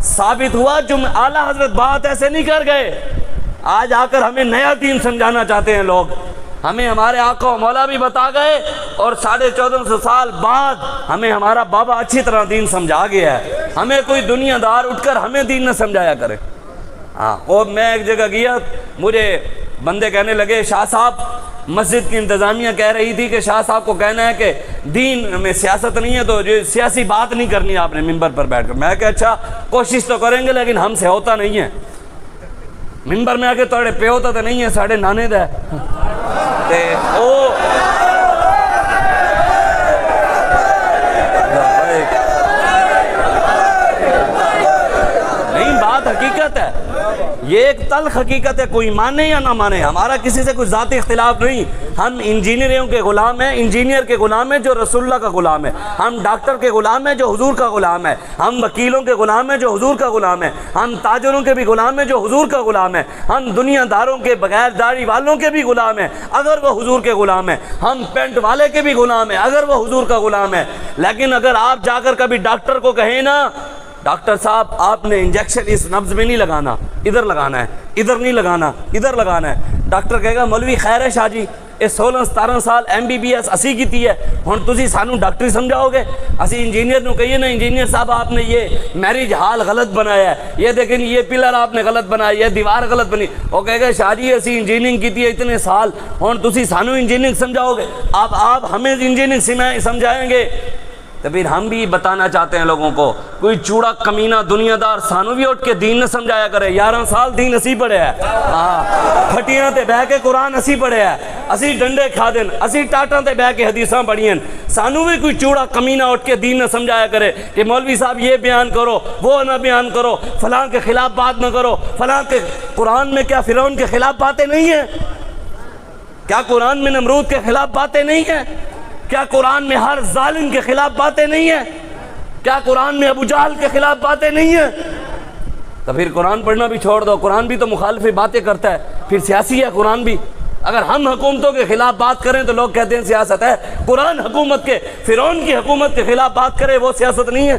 ثابت ہوا جو اعلیٰ حضرت بات ایسے نہیں کر گئے. آج آ کر ہمیں نیا دین سمجھانا چاہتے ہیں لوگ. ہمیں ہمارے آقا و مولا بھی بتا گئے اور 1450 سال بعد ہمیں ہمارا بابا اچھی طرح دین سمجھا گیا ہے. ہمیں کوئی دنیا دار اٹھ کر ہمیں دین نہ سمجھایا کرے. ہاں اور میں ایک جگہ گیا, مجھے بندے کہنے لگے شاہ صاحب, مسجد کی انتظامیہ کہہ رہی تھی کہ شاہ صاحب کو کہنا ہے کہ دین میں سیاست نہیں ہے تو جو سیاسی بات نہیں کرنی آپ نے ممبر پر بیٹھ کر. میں کہا اچھا کوشش تو کریں گے لیکن ہم سے ہوتا نہیں ہے. ممبر میں آ کے توڑے پہ ہوتا تو نہیں ہے, ساڑھے نانے دا نہیں. بات حقیقت ہے, یہ ایک تلخ حقیقت ہے, کوئی مانے یا نہ مانے. ہمارا کسی سے کوئی ذاتی اختلاف نہیں. ہم انجینئروں کے غلام ہیں, انجینئر کے غلام ہیں جو رسول اللہ کا غلام ہے. ہم ڈاکٹر کے غلام ہیں جو حضور کا غلام ہے. ہم وکیلوں کے غلام ہیں جو حضور کا غلام ہے. ہم تاجروں کے بھی غلام ہیں جو حضور کا غلام ہے. ہم دنیا داروں کے بغیر داڑھی والوں کے بھی غلام ہیں اگر وہ حضور کے غلام ہیں. ہم پینٹ والے کے بھی غلام ہیں اگر وہ حضور کا غلام ہے. لیکن اگر آپ جا کر کبھی ڈاکٹر کو کہیں نا ڈاکٹر صاحب آپ نے انجیکشن اس نبض میں نہیں لگانا, ادھر لگانا ہے, ادھر نہیں لگانا, ادھر لگانا ہے. ڈاکٹر کہے گا مولوی خیر ہے شاہ جی, یہ 16-17 سال MBBS اسی کی ہے, ہن تسی سانو ڈاکٹری سمجھاؤ گے. اسی انجینئر نو کہیے نا انجینئر صاحب آپ نے یہ میرج ہال غلط بنایا ہے, یہ دیکھیں یہ پلر آپ نے غلط بنایا, یہ دیوار غلط بنی. وہ کہے گا شاہ جی اسی انجینئرنگ کی ہے اتنے سال, ہن تسی سانو انجینئرنگ سمجھاؤ گے. آپ ہمیں انجینئرنگ سمجھائیں گے. تو پھر ہم بھی بتانا چاہتے ہیں لوگوں کو, کوئی چوڑا کمینہ دنیا دار سانو بھی اٹھ کے دین نہ سمجھایا کرے. 11 سال دین اسی پڑھے ہے, پھٹیاں تے بہ کے قرآن اسی پڑھے ہے, اسی ڈنڈے کھا دیں, اسی ٹاٹاں تے بہ کے حدیثاں پڑھیں. سانو بھی کوئی چوڑا کمینہ اٹھ کے دین نہ سمجھایا کرے کہ مولوی صاحب یہ بیان کرو, وہ نہ بیان کرو, فلاں کے خلاف بات نہ کرو. فلاں کے قرآن میں کیا فرعون کے خلاف باتیں نہیں ہیں؟ کیا قرآن میں نمرود کے خلاف باتیں نہیں ہیں؟ کیا قرآن میں ہر ظالم کے خلاف باتیں نہیں ہیں؟ کیا قرآن میں ابو جہل کے خلاف باتیں نہیں ہیں؟ تو پھر قرآن پڑھنا بھی چھوڑ دو. قرآن بھی تو مخالف باتیں کرتا ہے, پھر سیاسی ہے قرآن بھی. اگر ہم حکومتوں کے خلاف بات کریں تو لوگ کہتے ہیں سیاست ہے. قرآن حکومت کے فرعون کی حکومت کے خلاف بات کرے وہ سیاست نہیں ہے.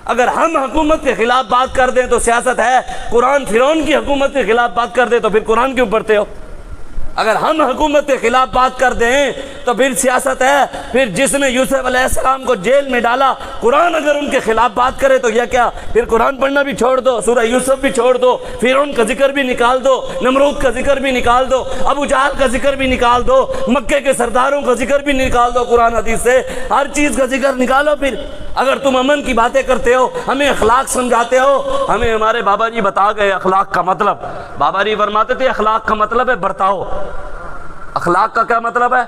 اگر ہم حکومت کے خلاف بات کر دیں تو سیاست ہے, قرآن فرعون کی حکومت کے خلاف بات کر دے تو پھر قرآن کیوں پڑھتے ہو؟ اگر ہم حکومت کے خلاف بات کر دیں تو پھر سیاست ہے. پھر جس نے یوسف علیہ السلام کو جیل میں ڈالا, قرآن اگر ان کے خلاف بات کرے تو یہ کیا, پھر قرآن پڑھنا بھی چھوڑ دو, سورہ یوسف بھی چھوڑ دو, فرعون کا ذکر بھی نکال دو, نمرود کا ذکر بھی نکال دو, ابو جہل کا ذکر بھی نکال دو, مکے کے سرداروں کا ذکر بھی نکال دو. قرآن حدیث سے ہر چیز کا ذکر نکالو. پھر اگر تم امن کی باتیں کرتے ہو, ہمیں اخلاق سمجھاتے ہو, ہمیں ہمارے بابا جی بتا گئے اخلاق کا مطلب. بابا جی فرماتے تھے اخلاق کا مطلب ہے برتاؤ. اخلاق کا کیا مطلب ہے؟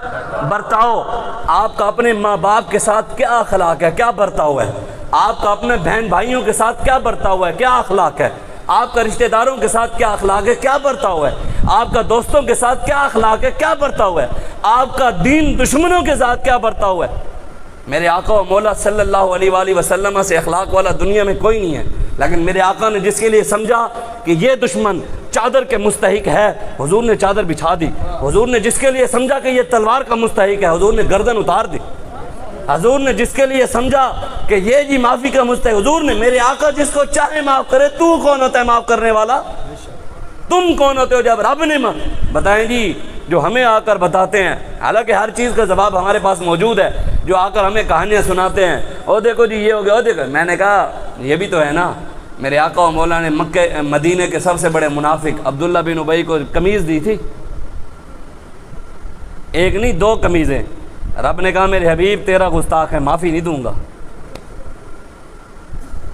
برتاؤ. آپ کا اپنے ماں باپ کے ساتھ کیا اخلاق ہے, کیا برتاؤ ہے؟ آپ کا اپنے بہن بھائیوں کے ساتھ کیا برتاؤ ہے, کیا اخلاق ہے؟ آپ کا رشتہ داروں کے ساتھ کیا اخلاق ہے, کیا برتاؤ ہے؟ آپ کا دوستوں کے ساتھ کیا اخلاق ہے, کیا برتاؤ ہے؟ آپ کا دین دشمنوں کے ساتھ کیا برتاؤ ہے؟ میرے آقا و مولا صلی اللہ علیہ وآلہ وسلم سے اخلاق والا دنیا میں کوئی نہیں ہے. لیکن میرے آقا نے جس کے لیے سمجھا کہ یہ دشمن چادر کے مستحق ہے, حضور نے چادر بچھا دی. حضور نے جس کے لیے سمجھا کہ یہ تلوار کا مستحق ہے, حضور نے گردن اتار دی. حضور نے جس کے لیے سمجھا کہ یہ جی معافی کا مستحق, حضور نے, میرے آقا جس کو چاہے معاف کرے. تو کون ہوتا ہے معاف کرنے والا؟ تم کون ہوتے ہو جب رب نے بتائیں جی جو ہمیں آ کر بتاتے ہیں, حالانکہ ہر چیز کا جواب ہمارے پاس موجود ہے, جو آ کر ہمیں کہانیاں سناتے ہیں, او دیکھو جی یہ ہو گیا, او دیکھو. میں نے کہا یہ بھی تو ہے نا, میرے آقا و مولا نے مکہ مدینے کے سب سے بڑے منافق عبداللہ بن ابی کو قمیض دی تھی, ایک نہیں 2 قمیضیں. رب نے کہا میرے حبیب تیرا گستاخ ہے, معافی نہیں دوں گا.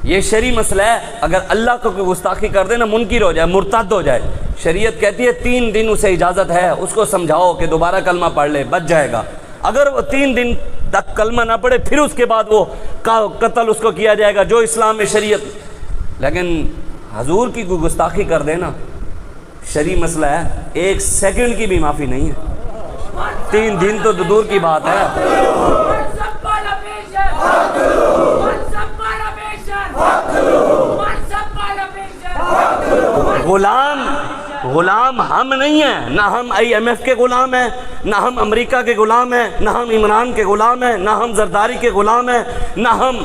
یہ شرعی مسئلہ ہے. اگر اللہ کو کوئی گستاخی کر دے نا, منکر ہو جائے, مرتد ہو جائے, شریعت کہتی ہے 3 دن اسے اجازت ہے, اس کو سمجھاؤ کہ دوبارہ کلمہ پڑھ لے, بچ جائے گا. اگر وہ 3 دن تک کلمہ نہ پڑھے پھر اس کے بعد وہ قتل اس کو کیا جائے گا جو اسلام میں شریعت. لیکن حضور کی کوئی گستاخی کر دے نا, شرعی مسئلہ ہے, 1 سیکنڈ کی بھی معافی نہیں ہے. 3 دن تو دور کی بات ہے. غلام ہم نہیں ہیں, نہ ہم IMF کے غلام ہیں, نہ ہم امریکہ کے غلام ہیں, نہ ہم عمران کے غلام ہیں, نہ ہم زرداری کے غلام ہیں, نہ ہم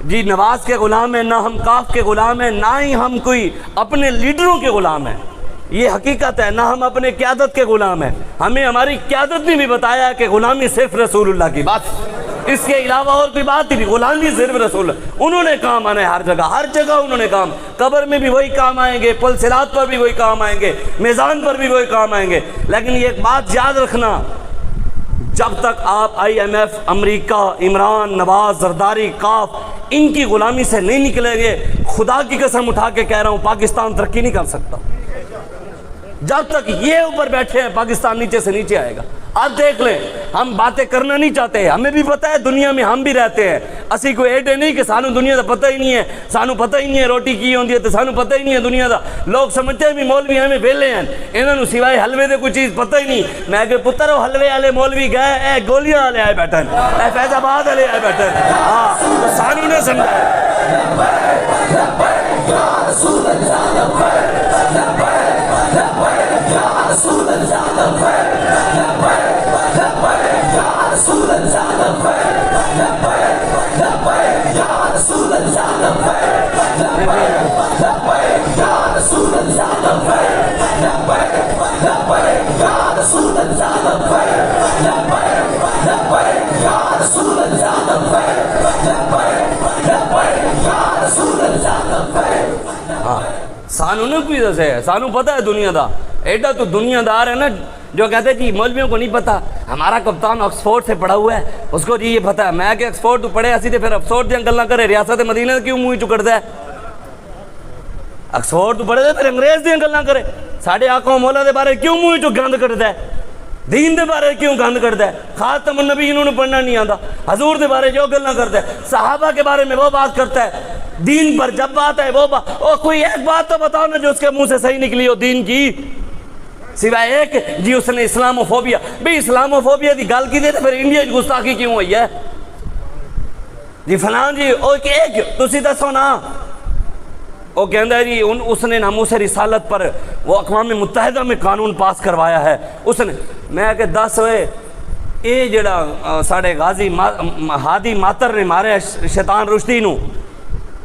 جی نواز کے غلام ہیں، نہ ہم کاف کے غلام ہیں، نہ ہی ہم کوئی اپنے لیڈروں کے غلام ہیں، یہ حقیقت ہے، نہ ہم اپنے قیادت کے غلام ہیں۔ ہمیں ہماری قیادت نے بھی بتایا کہ غلامی صرف رسول اللہ کی بات، اس کے علاوہ اور کوئی بات نہیں، غلامی صرف رسول اللہ۔ انہوں نے کام آنا ہے ہر جگہ انہوں نے کام، قبر میں بھی وہی کام آئیں گے، پل صراط پر بھی وہی کام آئیں گے، میزان پر بھی وہی کام آئیں گے۔ لیکن یہ ایک بات یاد رکھنا، جب تک آپ IMF، امریکہ، عمران، نواز، زرداری، کاف ان کی غلامی سے نہیں نکلیں گے، خدا کی قسم اٹھا کے کہہ رہا ہوں پاکستان ترقی نہیں کر سکتا۔ جب تک یہ اوپر بیٹھے ہیں پاکستان نیچے سے نیچے آئے گا۔ آپ دیکھ لیں، ہم باتیں کرنا نہیں چاہتے، ہمیں بھی پتہ ہے دنیا میں ہم بھی رہتے ہیں، اسی کوئی ایڈے نہیں کہ سانو دنیا دا پتہ ہی نہیں ہے، سانو پتہ ہی نہیں ہے روٹی کی ہوندی ہے تو سانو پتہ ہی نہیں ہے دنیا دا۔ لوگ سمجھتے ہیں بھی مولوی ہمیں ویلے ہیں، انہوں نے سوائے حلوے دے کوئی چیز پتہ ہی نہیں۔ میں کہ پتر حلوے والے مولوی گئے، اے گولیاں والے آئے بیٹھن، اے فیض آباد والے آئے بیٹھن، ہاں تو سانو نے سمجھا سانو نے کوئی دسے ہے، سانو پتہ ہے دنیا دا، ایڈا تو دنیا دار ہے نا جو کہتے جی مولویوں کو نہیں پتہ، ہمارا کپتان آکسفورڈ سے پڑھا ہوا ہے، اس کو جی یہ پتہ ہے۔ میں کہ آکسفورڈ تو پڑھے اسی تے پھر آکسفورڈ دیاں گلاں کرے، ریاست مدینہ کیوں منہ چکڑدا ہے؟ آکسفورڈ تو پڑھے پھر انگریز دیاں گلاں کرے، ساڈے آقا و مولا دے بارے کیوں منہ چ گند کڈدا ہے؟ دین دے بارے کیوں گند کردا ہے؟ خاتم النبی انہوں نے پڑھنا نہیں آتا، حضور دے بارے جو گلاں کرتا ہے، صحابہ کے بارے میں وہ بات کرتا ہے، دین پر جب بات ہے وہ بات، او کوئی ایک بات تو بتاؤ نا جو اس کے منہ سے صحیح نکلی ہو دین کی، سوائے ایک جی اس نے اسلاموفوبیا۔ بھئی اسلاموفوبیا دی گل کی دے تو پھر انڈیا کی گستاخی کیوں ہوئی ہے جی فلان جی؟ او ایک تسی دسو نا، وہ کہندا ہے جی اس نے ناموس رسالت پر وہ اقوام متحدہ میں قانون پاس کروایا ہے اس نے۔ میں کہ دس ہوئے اے جڑا ساڑے غازی ہادی ماتر نے مارے شیطان رشدی نو،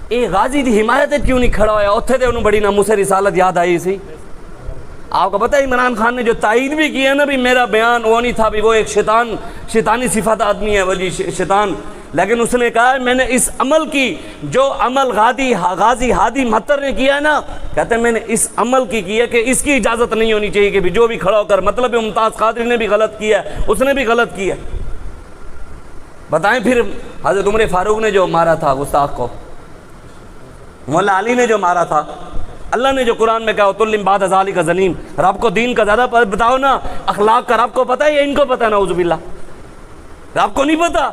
اے غازی دی حمایت کیوں نہیں کھڑا ہویا؟ اتھے دے انہوں بڑی ناموس رسالت یاد آئی سی۔ آپ کو پتہ ہے عمران خان نے جو تائید بھی کیا نا بھی میرا بیان وہ نہیں تھا، بھی وہ ایک شیطانی صفت آدمی ہے وہ جی شیطان، لیکن اس نے کہا میں نے اس عمل کی جو عمل غازی ہادی مہتر نے کیا نا، کہتے ہیں میں نے اس عمل کی ہے کہ اس کی اجازت نہیں ہونی چاہیے کہ بھی جو بھی کھڑا ہو کر، مطلب ممتاز قادری نے بھی غلط کیا ہے، اس نے بھی غلط کیا۔ بتائیں پھر حضرت عمر فاروق نے جو مارا تھا گستاخ کو، مولا علی نے جو مارا تھا، اللہ نے جو قرآن میں کہا وَتُلِّمْ بَعْدَ ذَلِكَ زَنِيمٌ، رب کو دین کا زیادہ بتاؤ نا، اخلاق کا رب کو پتہ ہے یا ان کو پتہ ہے؟ نعوذ باللہ، رب کو نہیں پتہ؟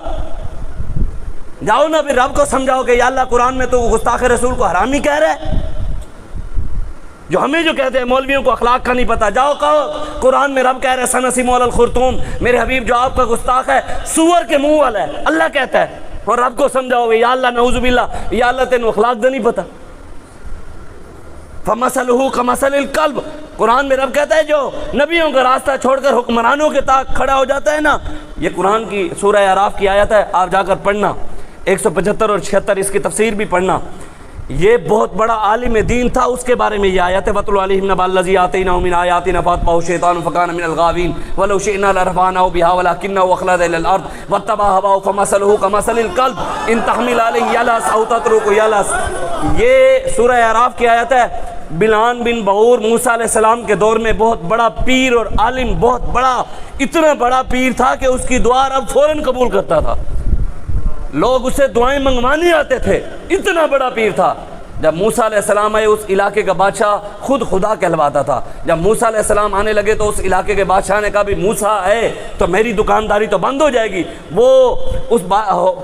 جاؤ نا پھر رب کو سمجھاؤ کہ یا اللہ قرآن میں تو گستاخ رسول کو حرامی کہہ رہا ہے، جو ہمیں جو کہتے ہیں مولویوں کو اخلاق کا نہیں پتہ، جاؤ کہو قرآن میں رب کہہ رہا ہے سَنَسِمُ عَلَى الْخُرْطُومِ، میرے حبیب جو آپ کا گستاخ ہے سور کے منہ والا ہے، اللہ کہتا ہے، اور رب کو سمجھاؤ گے یا اللہ نعوذ باللہ، یا اللہ تینوں اخلاق دا نہیں پتہ۔ فَمَثَلُهُ كَمَثَلِ الْكَلْبِ، قرآن میں رب کہتا ہے جو نبیوں کا راستہ چھوڑ کر حکمرانوں کے تاک کھڑا ہو جاتا ہے نا، یہ قرآن کی سورہ اعراف کی آیت ہے، آپ جا کر پڑھنا، 175 اور 76 اس کی تفسیر بھی پڑھنا۔ یہ بہت بڑا عالم دین تھا، اس کے بارے میں یہ آیت ہے وَاتْلُ عَلَيْهِمْ نَبَأَ الَّذِي آتَيْنَاهُ مِنْ آيَاتِنَا فَأَتْبَعَهُ الشَّيْطَانُ فَكَانَ مِنَ الْغَاوِينَ وَلَوْ شِئْنَا لَرَفَعْنَاهُ بِهَا وَلَكِنَّهُ أَخْلَدَ إِلَى الْأَرْضِ وَاتَّبَعَ هَوَاهُ فَمَثَلُهُ كَمَثَلِ الْكَلْبِ إِنْ تَحْمِلْ عَلَيْهِ يَلْهَثْ أَوْ تَتْرُكْهُ يَلْهَثْ۔ یہ سورہ اعراف کی آیت ہے۔ بلعام بن بعور موسیٰ علیہ السلام کے دور میں بہت بڑا پیر اور عالم، بہت بڑا، اتنا بڑا پیر تھا کہ اس کی دعا رب فوراً قبول کرتا تھا، لوگ اسے دعائیں منگوانے آتے تھے، اتنا بڑا پیر تھا۔ جب موسیٰ علیہ السلام آئے اس علاقے کا بادشاہ خود خدا کہلواتا تھا، جب موسیٰ علیہ السلام آنے لگے تو اس علاقے کے بادشاہ نے کہا بھی موسیٰ آئے تو میری دکانداری تو بند ہو جائے گی۔ وہ اس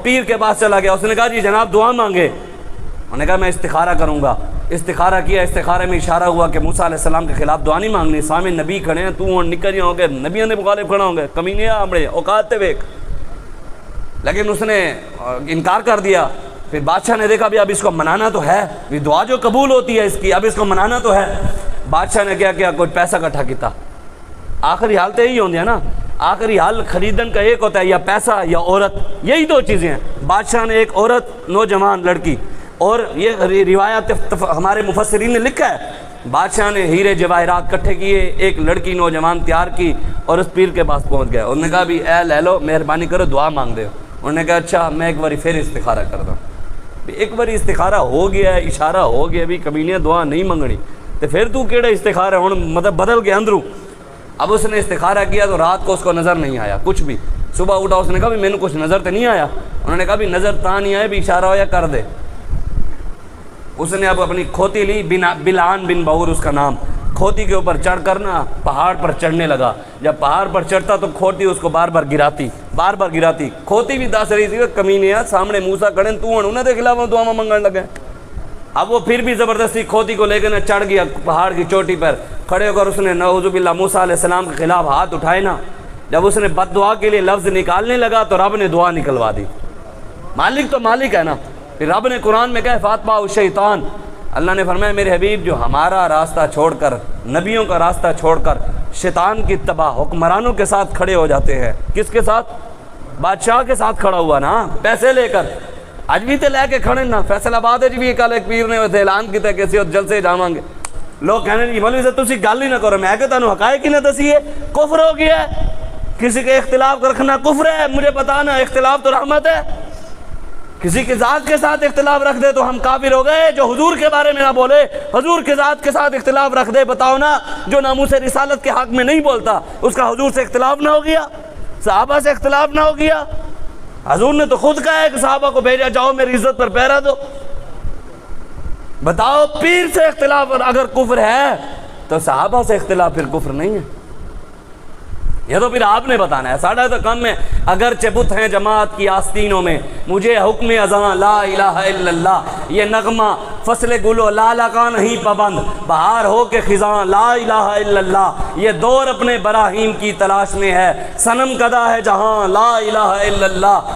پیر کے پاس چلا گیا، اس نے کہا جی جناب دعا مانگے، انہوں نے کہا میں استخارہ کروں گا۔ استخارہ کیا، استخارے میں اشارہ ہوا کہ موسیٰ علیہ السلام کے خلاف دعا نہیں مانگنی، سامنے نبی کھڑے ہیں، تو نکل جاؤ گے، نبیوں نے مخالف کھڑا ہوں گے، کمینے ہمڑے اوقات تے ویک، لیکن اس نے انکار کر دیا۔ پھر بادشاہ نے دیکھا بھی اب اس کو منانا تو ہے، بھی دعا جو قبول ہوتی ہے اس کی، اب اس کو منانا تو ہے۔ بادشاہ نے کیا کوئی پیسہ اکٹھا کیتا، آخری حالت یہی ہوندی ہے نا، آخری حل خریدن کا ایک ہوتا ہے یا پیسہ یا عورت، یہی دو چیزیں ہیں۔ بادشاہ نے ایک عورت، نوجوان لڑکی، اور یہ روایت ہمارے مفسرین نے لکھا ہے بادشاہ نے ہیرے جواہرات کٹھے کیے، ایک لڑکی نوجوان تیار کی اور اس پیر کے پاس پہنچ گیا۔ انہوں نے کہا بھی اے لے لو، مہربانی کرو دعا مانگ دے۔ انہوں نے کہا اچھا میں ایک باری پھر استخارہ کرتا ہوں۔ ایک باری استخارہ ہو گیا ہے، اشارہ ہو گیا بھی کمینیاں دعا نہیں منگنی، تو پھر تو کیڑا استخارہ ہوں مطلب بدل کے اندروں۔ اب اس نے استخارہ کیا تو رات کو اس کو نظر نہیں آیا کچھ بھی۔ صبح اٹھا اس نے کہا بھی میں نے کچھ نظر تو نہیں آیا۔ انہوں نے کہا بھی نظر تا نہیں آیا بھی اشارہ ہو یا کر دے۔ اس نے اب اپنی کھوتی لی، بلعان بن بہور اس کا نام، کھوتی کے اوپر چڑھ کر نا پہاڑ پر چڑھنے لگا۔ جب پہاڑ پر چڑھتا تو کھوتی اس کو بار بار گراتی۔ کھوتی بھی دس رہی تھی کہ کمینیا سامنے موسیٰ کھڑے تو انہوں نے خلاف دعا منگن لگے۔ اب وہ پھر بھی زبردستی کھوتی کو لے کے نہ چڑھ گیا پہاڑ کی چوٹی پر، کھڑے ہو کر اس نے نعوذ باللہ موسیٰ علیہ السلام کے خلاف ہاتھ اٹھائے نا۔ جب اس نے بد دعا کے لیے لفظ نکالنے لگا تو رب نے دعا نکلوا دی۔ مالک تو مالک ہے نا۔ پھر رب نے قرآن میں کہا فاتبہ الشیطان، اللہ نے فرمایا میرے حبیب جو ہمارا راستہ چھوڑ کر، نبیوں کا راستہ چھوڑ کر شیطان کی اتباع حکمرانوں کے ساتھ کھڑے ہو جاتے ہیں۔ کس کے ساتھ؟ بادشاہ کے ساتھ کھڑا ہوا نا، پیسے لے کر۔ اج بھی تے لے کے کھڑے نا، فیصل آباد بھی کل ایک پیر نے اعلان کیتا کہ اسی جلسے جاواں گے۔ لوگ کہنے جی مولوی صاحب تسی گل ہی نہ کرو، میں کہ تانوں حقائق ہی نہ دسیے، کفر ہو گیا ہے، کسی کے اختلاف رکھنا کفر ہے، مجھے پتا نا اختلاف تو رحمت ہے۔ کسی کی ذات کے ساتھ اختلاف رکھ دے تو ہم کافر ہو گئے، جو حضور کے بارے میں نہ بولے، حضور کے ذات کے ساتھ اختلاف رکھ دے، بتاؤ نا جو ناموس رسالت کے حق میں نہیں بولتا اس کا حضور سے اختلاف نہ ہو گیا، صحابہ سے اختلاف نہ ہو گیا؟ حضور نے تو خود کہا ہے کہ صحابہ کو بھیجا جاؤ میری عزت پر پہرا دو۔ بتاؤ پیر سے اختلاف اگر کفر ہے تو صحابہ سے اختلاف پھر کفر نہیں ہے؟ یہ تو پھر آپ نے بتانا ہے، ساڑھا تو کم ہے۔ اگرچہ بت ہیں جماعت کی آستینوں میں، مجھے حکم اذاں لا الہ الا اللہ، یہ نغمہ فصل گلو لالا کا نہیں پابند، بہار ہو کے خزاں لا الہ الا اللہ، یہ دور اپنے براہیم کی تلاش میں ہے، صنم کدا ہے جہاں لا الہ الا اللہ۔